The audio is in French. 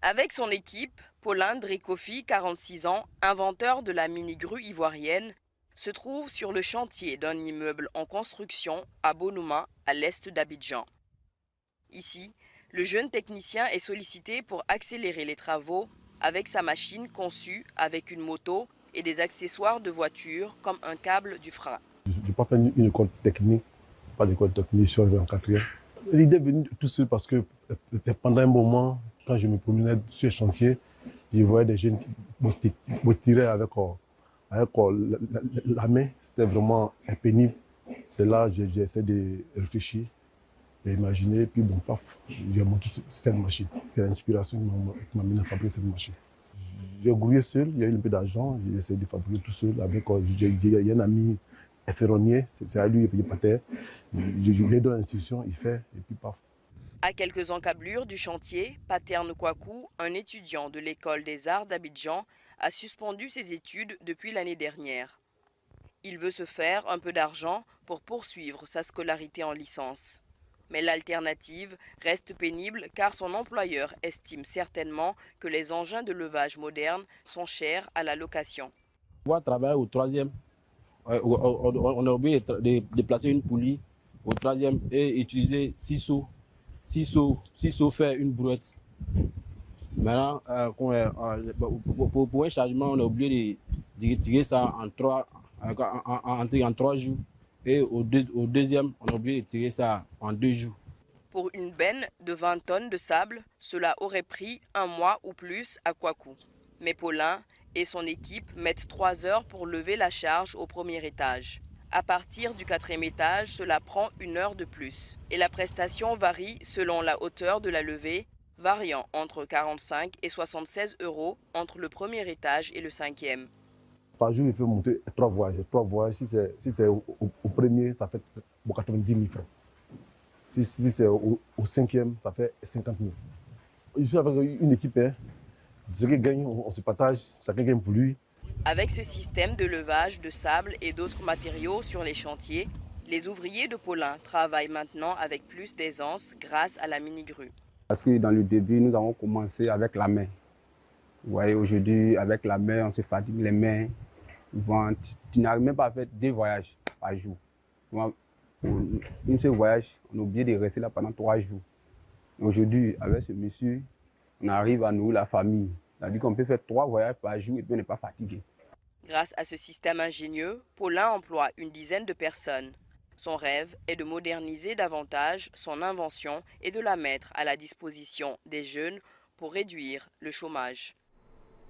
Avec son équipe, Paulin Drékofi, 46 ans, inventeur de la mini-grue ivoirienne, se trouve sur le chantier d'un immeuble en construction à Bonouma, à l'est d'Abidjan. Ici, le jeune technicien est sollicité pour accélérer les travaux avec sa machine conçue avec une moto et des accessoires de voiture comme un câble du frein. Je n'ai pas fait une école technique, pas d'école technique, je suis arrivé en quatrième. L'idée est venue tout seul parce que pendant un moment, quand je me promenais sur le chantier, je voyais des jeunes qui me tiraient avec la main. C'était vraiment pénible. C'est là que j'ai essayé de réfléchir, d'imaginer, puis bon, paf, j'ai monté cette machine. C'est l'inspiration qui m'a mis à fabriquer cette machine. J'ai grouillé seul, il y a eu un peu d'argent, j'ai essayé de fabriquer tout seul. Il y a un ami ferronnier, c'est à lui, il pas terre. Je lui donne l'instruction, il fait, et puis paf. À quelques encablures du chantier, Paterne Kwaku, un étudiant de l'école des arts d'Abidjan, a suspendu ses études depuis l'année dernière. Il veut se faire un peu d'argent pour poursuivre sa scolarité en licence. Mais l'alternative reste pénible car son employeur estime certainement que les engins de levage modernes sont chers à la location. Pour travailler au troisième, on a oublié de placer une poulie au troisième et utiliser 6 seaux. 6 seaux faire une brouette. Maintenant, pour un chargement, on a oublié de retirer ça en 3 jours. Et au deuxième, on a oublié de tirer ça en 2 jours. Pour une benne de 20 tonnes de sable, cela aurait pris un mois ou plus à Kwaku. Mais Paulin et son équipe mettent 3 heures pour lever la charge au premier étage. À partir du quatrième étage, cela prend 1 heure de plus. Et la prestation varie selon la hauteur de la levée, variant entre 45 et 76 euros entre le premier étage et le cinquième. Par jour, il peut monter 3 voyages. 3 voyages, si c'est au premier, ça fait 90 000 francs. Si c'est au cinquième, ça fait 50 000. Je suis avec une équipe, hein. Celui qui gagne, on se partage, chacun gagne pour lui. Avec ce système de levage de sable et d'autres matériaux sur les chantiers, les ouvriers de Paulin travaillent maintenant avec plus d'aisance grâce à la mini-grue. Parce que dans le début, nous avons commencé avec la main. Vous voyez, aujourd'hui, avec la main, on se fatigue les mains. Tu n'arrives même pas à faire 2 voyages par jour. Pour un seul voyage, on a oublié de rester là pendant 3 jours. Aujourd'hui, avec ce monsieur, on arrive à nourrir la famille. C'est-à-dire qu'on peut faire 3 voyages par jour et puis on n'est pas fatigué. Grâce à ce système ingénieux, Paulin emploie une dizaine de personnes. Son rêve est de moderniser davantage son invention et de la mettre à la disposition des jeunes pour réduire le chômage.